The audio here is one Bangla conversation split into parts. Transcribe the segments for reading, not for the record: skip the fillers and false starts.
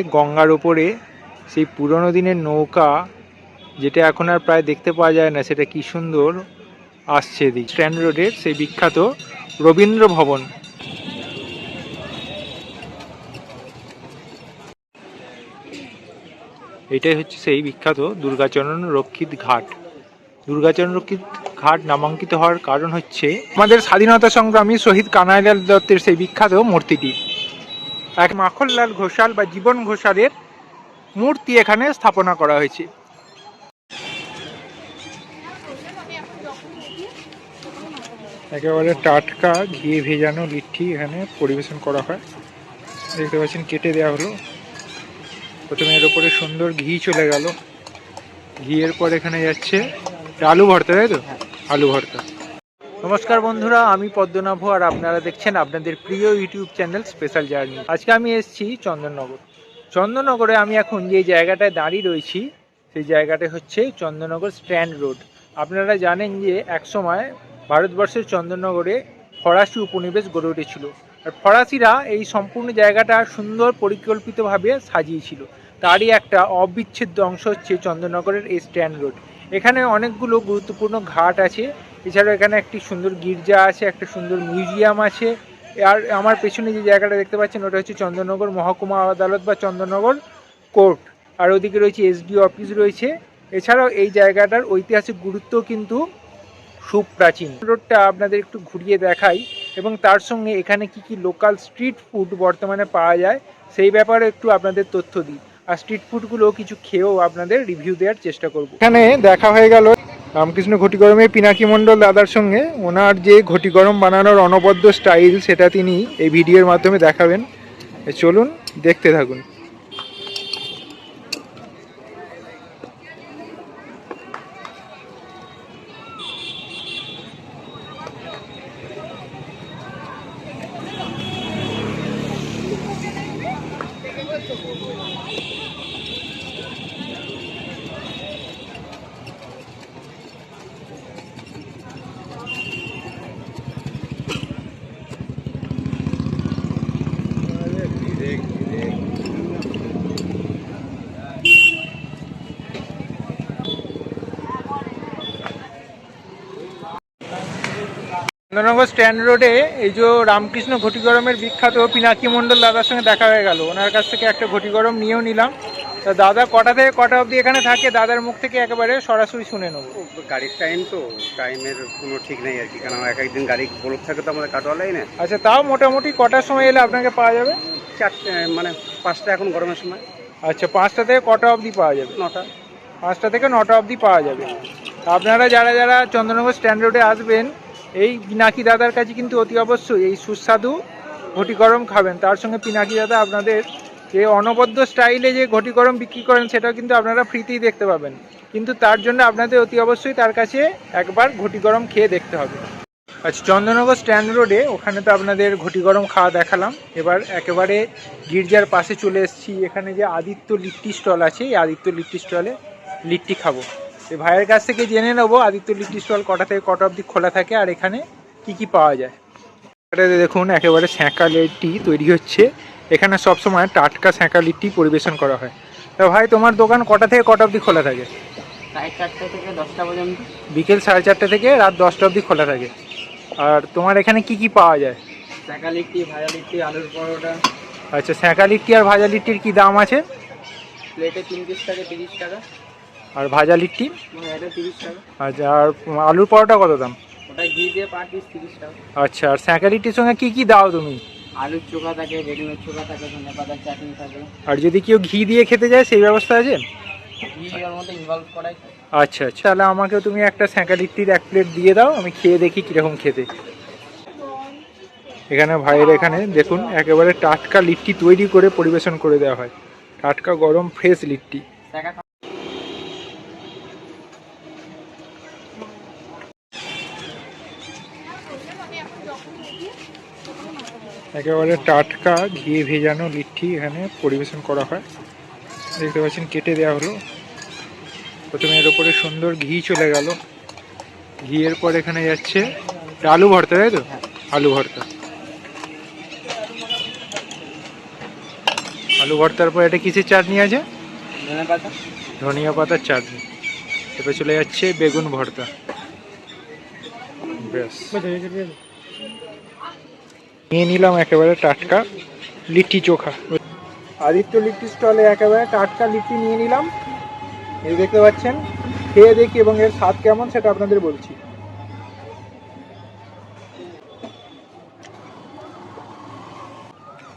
গঙ্গার ওপরে সেই পুরনো দিনের নৌকা, যেটা এখন আর প্রায় দেখতে পাওয়া যায় না, সেটা কি সুন্দর আসছে এদিক। স্ট্যান্ড রোডের সেই বিখ্যাত রবীন্দ্র ভবন। এটাই হচ্ছে সেই বিখ্যাত দুর্গাচরণ রক্ষিত ঘাট। দুর্গাচরণ রক্ষিত ঘাট নামাঙ্কিত হওয়ার কারণ হচ্ছে আমাদের স্বাধীনতা সংগ্রামী শহীদ কানাইলাল দত্তের সেই বিখ্যাত মূর্তিটি। এক মাখনলাল ঘোষাল বা জীবন ঘোষালের মূর্তি এখানে স্থাপনা করা হয়েছে। একেবারে টাটকা ঘিয়ে ভেজানো লিট্টি এখানে পরিবেশন করা হয়। দেখতে পাচ্ছেন কেটে দেওয়া হলো, প্রথমে এর উপরে সুন্দর ঘি চলে গেল, ঘিয়ের পর এখানে যাচ্ছে আলু ভর্তা, তাই তো? আলু ভর্তা। নমস্কার বন্ধুরা, আমি পদ্মনাভ আর আপনারা দেখছেন আপনাদের প্রিয় ইউটিউব চ্যানেল স্পেশাল জার্নি। আজকে আমি এসেছি চন্দননগর। চন্দননগরে আমি এখন যে জায়গাটায় দাঁড়িয়ে রয়েছি সেই জায়গাটা হচ্ছে চন্দননগর স্ট্যান্ড রোড। আপনারা জানেন যে একসময় ভারতবর্ষের চন্দননগরে ফরাসি উপনিবেশ গড়ে উঠেছিল, আর ফরাসিরা এই সম্পূর্ণ জায়গাটা সুন্দর পরিকল্পিতভাবে সাজিয়েছিল। তারই একটা অবিচ্ছেদ্য অংশ হচ্ছে চন্দননগরের এই স্ট্যান্ড রোড। এখানে অনেকগুলো গুরুত্বপূর্ণ ঘাট আছে, এছাড়াও এখানে একটি সুন্দর গির্জা আছে, একটা সুন্দর মিউজিয়াম আছে। আর আমার পেছনে যে জায়গাটা দেখতে পাচ্ছেন ওটা হচ্ছে চন্দননগর মহকুমা আদালত বা চন্দননগর কোর্ট, আর ওদিকে রয়েছে এসডিও অফিস রয়েছে। এছাড়াও এই জায়গাটার ঐতিহাসিক গুরুত্ব কিন্তু সুপ্রাচীন। রোডটা আপনাদের একটু ঘুরিয়ে দেখাই এবং তার সঙ্গে এখানে কি কি লোকাল স্ট্রিট ফুড বর্তমানে পাওয়া যায় সেই ব্যাপারে একটু আপনাদের তথ্য দিই, আর স্ট্রিট ফুডগুলো কিছু খেয়েও আপনাদের রিভিউ দেওয়ার চেষ্টা করব। এখানে দেখা হয়ে গেল রামকৃষ্ণ ঘটি গরমের পিনাকি মণ্ডল দাদার সঙ্গে। ওনার যে ঘটি গরম বানানোর অনবদ্য স্টাইল সেটা তিনি এই ভিডিওর মাধ্যমে দেখাবেন। চলুন দেখতে থাকুন। চন্দননগর স্ট্যান্ড রোডে এই যে রামকৃষ্ণ ঘটি গরমের বিখ্যাত পিনাকি মণ্ডল দাদার সঙ্গে দেখা হয়ে গেল। ওনার কাছ থেকে একটা ঘটি গরম নিয়েও নিলাম। তা দাদা কটা থেকে কটা অবধি এখানে থাকে, দাদার মুখ থেকে একেবারে সরাসরি শুনে নেবো। গাড়ির টাইম তো, টাইমের কোনো ঠিক নেই আর কি, কারণ এক একদিন গাড়ি বলক থাকে তো আমাদের কাটোয়ালাই না। আচ্ছা, তাও মোটামুটি কটার সময় এলে আপনাকে পাওয়া যাবে? 4টে, মানে 5টা এখন গরমের সময়। আচ্ছা, 5টা থেকে কটা অবধি পাওয়া যাবে? 9টা। 5টা থেকে 9টা অবধি পাওয়া যাবে। আপনারা যারা যারা চন্দননগর স্ট্যান্ড রোডে আসবেন এই পিনাকি দাদার কাছে কিন্তু অতি অবশ্যই এই সুস্বাদু ঘটি গরম খাবেন। তার সঙ্গে পিনাকি দাদা আপনাদের যে অনবদ্য স্টাইলে যে ঘটি গরম বিক্রি করেন সেটাও কিন্তু আপনারা ফ্রিতেই দেখতে পাবেন, কিন্তু তার জন্য আপনাদের অতি অবশ্যই তার কাছে একবার ঘটি গরম খেয়ে দেখতে হবে। আচ্ছা, চন্দননগর স্ট্যান্ড রোডে ওখানে তো আপনাদের ঘটি গরম খাওয়া দেখালাম। এবার একেবারে গির্জার পাশে চলে এসেছি। এখানে যে আদিত্য লিট্টি স্টল আছে, এই আদিত্য লিট্টি স্টলে লিট্টি খাবো। এই ভাইয়ের কাছ থেকে জেনে নেবো আদিত্য লিট্টি স্টল কটা থেকে কটা অবধি খোলা থাকে আর এখানে কি কি পাওয়া যায়। এটাতে দেখুন একেবারে স্যাঁকা লিট্টি তৈরি হচ্ছে। এখানে সবসময় টাটকা স্যাঁকা লিট্টি পরিবেশন করা হয়। তা ভাই, তোমার দোকান কটা থেকে কটা অবধি খোলা থাকে? 4:30 থেকে 10টা পর্যন্ত। বিকেল 4:30 থেকে রাত 10টা অবধি খোলা থাকে। আর তোমার এখানে কি কি পাওয়া যায়? শাঁকা লিট্টি, ভাজা লিট্টি, আলুর পরোটা। আচ্ছা, স্যাঁকা লিট্টি আর ভাজা লিট্টির কি দাম আছে? প্লেটে 3 পিস থাকে 30 টাকা। আর ভাজা লিট্টি? এটা 30 টাকা। আচ্ছা, আর আলুর পরোটা কত দাম? ওটা ঘি দিয়ে পার পিস 30 টাকা। আচ্ছা, আর স্যাঁকা লিট্টির সঙ্গে কি কি দাও তুমি? আলুর চোখা থাকে, রেডিমেড চোখা থাকে, ধনেপাতার চাটনি থাকে। আর যদি কেউ ঘি দিয়ে খেতে যায় সেই ব্যবস্থা আছে? ঘি এর মধ্যে ইনভলভ করাই। আচ্ছা আচ্ছা, তাহলে আমাকেও তুমি একটা স্যাঁকা লিট্টির 1 প্লেট দিয়ে দাও, আমি খেয়ে দেখি কীরকম খেতে। এখানে ভাইয়ের এখানে দেখুন একেবারে টাটকা লিট্টি তৈরি করে পরিবেশন করে দেওয়া হয়। টাটকা গরম ফ্রেশ লিট্টি। একেবারে টাটকা ঘিয়ে ভেজানো লিট্টি এখানে পরিবেশন করা হয়। দেখতে পাচ্ছেন কেটে দেওয়া হলো, প্রথমে এর উপরে সুন্দর ঘি চলে গেল, ঘিয়ের পর এখানে যাচ্ছে আলু ভর্তা, তাই তো? আলু ভর্তা। আলু ভর্তার পর এটা কিসের চাটনি আছে? ধনে পাতা। ধনিয়া পাতার চাটনি। এরপরে চলে যাচ্ছে বেগুন ভর্তা। বেশ, নিয়ে নিলাম একেবারে টাটকা লিট্টি চোখা। আদিত্য লিট্টি স্টলে একেবারে টাটকা লিট্টি নিয়ে নিলাম। এই দেখতে পাচ্ছেন, খেয়ে দেখি এবং এর স্বাদ কেমন সেটা আপনাদের বলছি।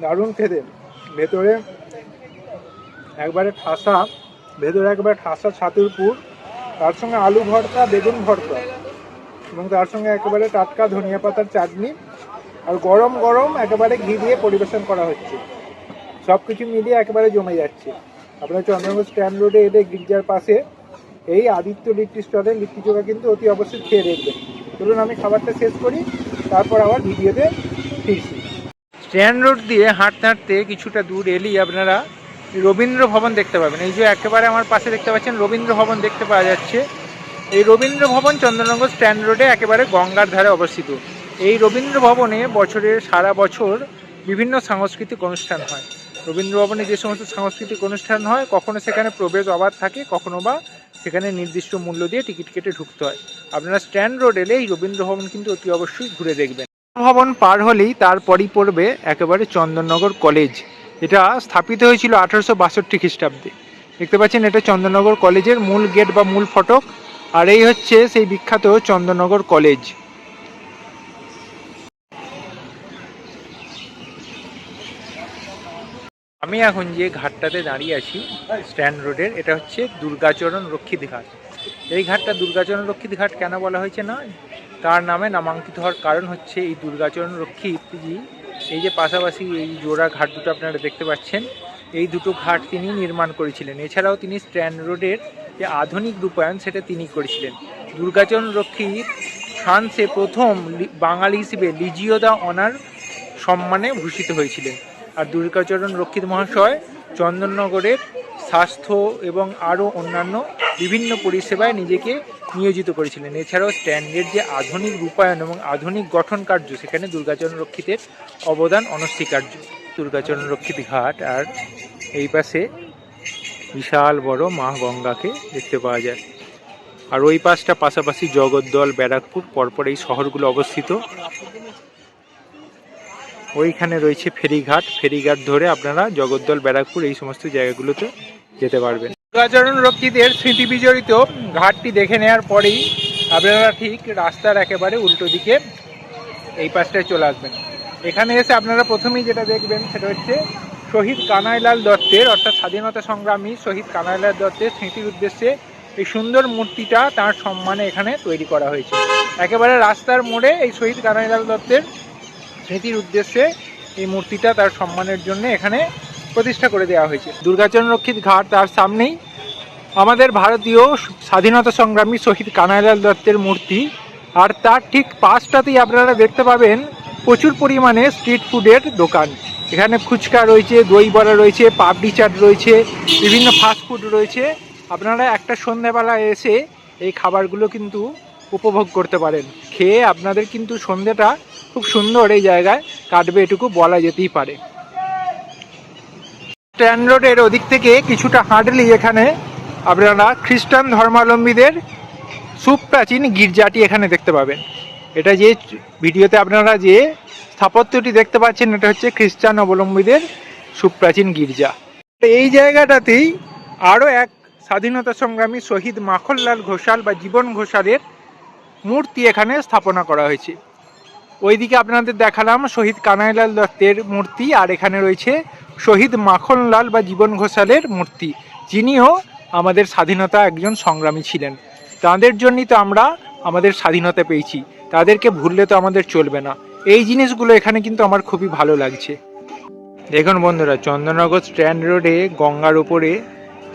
দারুণ খেতে, ভেতরে একবারে ঠাসা, ভেতরে একবারে ঠাসা ছাতুর পুর, তার সঙ্গে আলু ভর্তা, বেগুন ভর্তা এবং তার সঙ্গে একেবারে টাটকা ধনিয়া পাতার চাটনি, আর গরম গরম একেবারে ঘি দিয়ে পরিবেশন করা হচ্ছে। সব কিছু মিলিয়ে একেবারে জমে যাচ্ছে। আপনারা চন্দ্রনগর স্ট্যান্ড রোডে এলে গির্জার পাশে এই আদিত্য লিট্টি স্টলে লিট্টি চোখা কিন্তু অতি অবশ্যই খেয়ে দেখবেন। চলুন আমি খাবারটা শেষ করি, তারপর আবার ভিডিওতে ফিরছি। স্ট্যান্ড রোড দিয়ে হাঁটতে হাঁটতে কিছুটা দূর এলেই আপনারা রবীন্দ্র ভবন দেখতে পাবেন। এই যে একেবারে আমার পাশে দেখতে পাচ্ছেন রবীন্দ্র ভবন দেখতে পাওয়া যাচ্ছে। এই রবীন্দ্র ভবন চন্দননগর স্ট্যান্ড রোডে একেবারে গঙ্গার ধারে অবস্থিত। এই রবীন্দ্র ভবনে বছরের সারা বছর বিভিন্ন সাংস্কৃতিক অনুষ্ঠান হয়। রবীন্দ্র ভবনে যে সমস্ত সাংস্কৃতিক অনুষ্ঠান হয়, কখনো সেখানে প্রবেশ অবাধ থাকে, কখনো বা সেখানে নির্দিষ্ট মূল্য দিয়ে টিকিট কেটে ঢুকতে হয়। আপনারা স্ট্যান্ড রোড এলে এই রবীন্দ্র ভবন কিন্তু অতি অবশ্যই ঘুরে দেখবেন। ভবন পার হলেই তারপরই পড়বে একেবারে চন্দননগর কলেজ। এটা স্থাপিত হয়েছিল 1862 খ্রিস্টাব্দে। দেখতে পাচ্ছেন এটা চন্দননগর কলেজের মূল গেট বা মূল ফটক, আর এই হচ্ছে সেই বিখ্যাত চন্দননগর কলেজ। আমি এখন যে ঘাটটাতে দাঁড়িয়ে আছি স্ট্যান্ড রোডের, এটা হচ্ছে দুর্গাচরণ রক্ষিত ঘাট। এই ঘাটটা দুর্গাচরণ রক্ষিত ঘাট কেন বলা হয়েছে না, তার নামে নামাঙ্কিত হওয়ার কারণ হচ্ছে এই দুর্গাচরণ রক্ষিতজি এই যে পাশাপাশি এই জোড়া ঘাট দুটো আপনারা দেখতে পাচ্ছেন, এই দুটো ঘাট তিনি নির্মাণ করেছিলেন। এছাড়াও তিনি স্ট্যান্ড রোডের যে আধুনিক রূপায়ণ সেটা তিনি করেছিলেন। দুর্গাচরণ রক্ষিত ফ্রান্সে প্রথম বাঙালি হিসেবে লিজিও দা অনার সম্মানে ভূষিত হয়েছিলেন। আর দুর্গাচরণ রক্ষিত মহাশয় চন্দননগরের স্বাস্থ্য এবং আরও অন্যান্য বিভিন্ন পরিষেবায় নিজেকে নিয়োজিত করেছিলেন। এছাড়াও স্ট্যান্ডের যে আধুনিক রূপায়ণ এবং আধুনিক গঠন কার্য, সেখানে দুর্গাচরণ রক্ষিতের অবদান অনস্বীকার্য। দুর্গাচরণ রক্ষিত ঘাট, আর এই পাশে বিশাল বড় মা গঙ্গাকে দেখতে পাওয়া যায়। আর ওই পাশটা পাশাপাশি জগদ্দল, ব্যারাকপুর, পরপর এই শহরগুলো অবস্থিত। ওইখানে রয়েছে ফেরিঘাট, ফেরিঘাট ধরে আপনারা জগদ্দল, ব্যারাকপুর এই সমস্ত জায়গাগুলোতে যেতে পারবেন। দুর্গাচরণ রক্ষিতের স্মৃতি বিজড়িত ঘাটটি দেখে নেওয়ার পরেই আপনারা ঠিক রাস্তার একেবারে উল্টো দিকে এই পাশটায় চলে আসবেন। এখানে এসে আপনারা প্রথমেই যেটা দেখবেন সেটা হচ্ছে শহীদ কানাইলাল দত্তের, অর্থাৎ স্বাধীনতা সংগ্রামী শহীদ কানাইলাল দত্তের স্মৃতির উদ্দেশ্যে এই সুন্দর মূর্তিটা তার সম্মানে এখানে তৈরি করা হয়েছে। একেবারে রাস্তার মোড়ে এই শহীদ কানাইলাল দত্তের স্মৃতির উদ্দেশ্যে এই মূর্তিটা তার সম্মানের জন্য এখানে প্রতিষ্ঠা করে দেওয়া হয়েছে। দুর্গাচরণ রক্ষিত ঘাট, তার সামনেই আমাদের ভারতীয় স্বাধীনতা সংগ্রামী শহীদ কানাইলাল দত্তের মূর্তি, আর তার ঠিক পাশটাতেই আপনারা দেখতে পাবেন প্রচুর পরিমাণে স্ট্রিট ফুডের দোকান। এখানে ফুচকা রয়েছে, দই বড়া রয়েছে, পাপড়ি চাট রয়েছে, বিভিন্ন ফাস্টফুড রয়েছে। আপনারা একটা সন্ধ্যাবেলা এসে এই খাবারগুলো কিন্তু উপভোগ করতে পারেন। খেয়ে আপনাদের কিন্তু সন্ধ্যাটা খুব সুন্দর এই জায়গায় কাটবে, এটুকু বলা যেতেই পারে। স্ট্যান্ড রোডের ওদিক থেকে কিছুটা হাঁটলেই এখানে আপনারা খ্রিস্টান ধর্মাবলম্বীদের সুপ্রাচীন গির্জাটি এখানে দেখতে পাবেন। এটা যে ভিডিওতে আপনারা যে স্থাপত্যটি দেখতে পাচ্ছেন, এটা হচ্ছে খ্রিস্টান অবলম্বীদের সুপ্রাচীন গির্জা। এই জায়গাটাতেই আরও এক স্বাধীনতা সংগ্রামী শহীদ মাখনলাল ঘোষাল বা জীবন ঘোষালের মূর্তি এখানে স্থাপনা করা হয়েছে। ওইদিকে আপনাদের দেখালাম শহীদ কানাইলাল দত্তের মূর্তি, আর এখানে রয়েছে শহীদ মাখনলাল বা জীবন ঘোষালের মূর্তি, যিনিও আমাদের স্বাধীনতা একজন সংগ্রামী ছিলেন। তাদের জন্যই তো আমরা আমাদের স্বাধীনতা পেয়েছি, তাদেরকে ভুললে তো আমাদের চলবে না। এই জিনিসগুলো এখানে কিন্তু আমার খুবই ভালো লাগছে। দেখুন বন্ধুরা, চন্দননগর স্ট্যান্ড রোডে গঙ্গার উপরে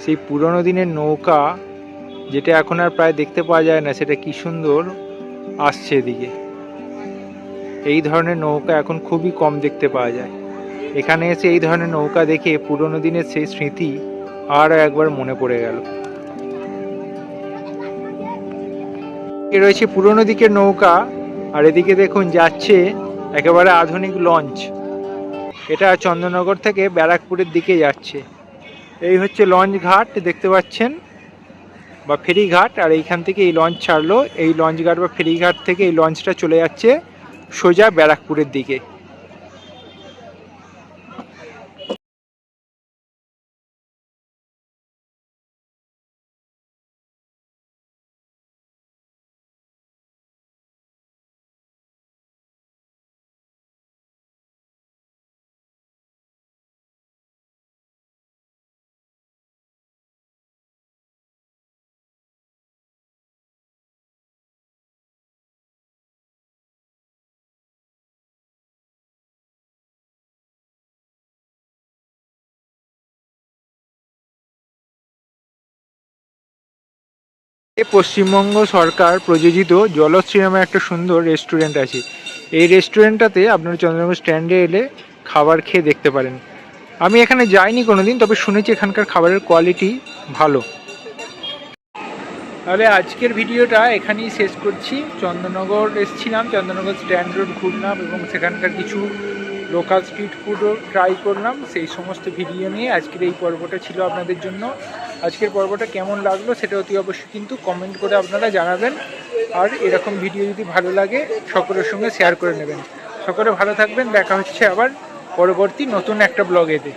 সেই পুরনো দিনের নৌকা, যেটা এখন আর প্রায় দেখতে পাওয়া যায় না, সেটা কি সুন্দর আসছে এদিকে। এই ধরনের নৌকা এখন খুবই কম দেখতে পাওয়া যায়। এখানে এসে এই ধরনের নৌকা দেখে পুরনো দিনের সেই স্মৃতি আরও একবার মনে পড়ে গেল। এ রয়েছে পুরনো দিকের নৌকা, আর এদিকে দেখুন যাচ্ছে একেবারে আধুনিক লঞ্চ। এটা চন্দননগর থেকে ব্যারাকপুরের দিকে যাচ্ছে। এই হচ্ছে লঞ্চ ঘাট দেখতে পাচ্ছেন, বা ফেরিঘাট। আর এইখান থেকে এই লঞ্চ ছাড়লো, এই লঞ্চ ঘাট বা ফেরিঘাট থেকে এই লঞ্চটা চলে যাচ্ছে সোজা ব্যারাকপুরের দিকে। পশ্চিমবঙ্গ সরকার প্রযোজিত জলশ্রী নামে একটা সুন্দর রেস্টুরেন্ট আছে। এই রেস্টুরেন্টটাতে আপনারা চন্দ্রনগর স্ট্যান্ডে এলে খাবার খেয়ে দেখতে পারেন। আমি এখানে যাইনি কোনোদিন, তবে শুনেছি এখানকার খাবারের কোয়ালিটি ভালো। তাহলে আজকের ভিডিওটা এখানেই শেষ করছি। চন্দননগর এসেছিলাম, চন্দননগর স্ট্যান্ড রোড ঘুরলাম এবং সেখানকার কিছু লোকাল স্ট্রিট ফুডও ট্রাই করলাম। সেই সমস্ত ভিডিও নিয়ে আজকের এই পর্বটা ছিল আপনাদের জন্য। আজকের পর্বটা কেমন লাগলো সেটা অতি অবশ্যই কিন্তু কমেন্ট করে আপনারা জানাবেন। আর এরকম ভিডিও যদি ভালো লাগে সকলের সঙ্গে শেয়ার করে নেবেন। সকলে ভালো থাকবেন, দেখা হচ্ছে আবার পরবর্তী নতুন একটা ব্লগেতে।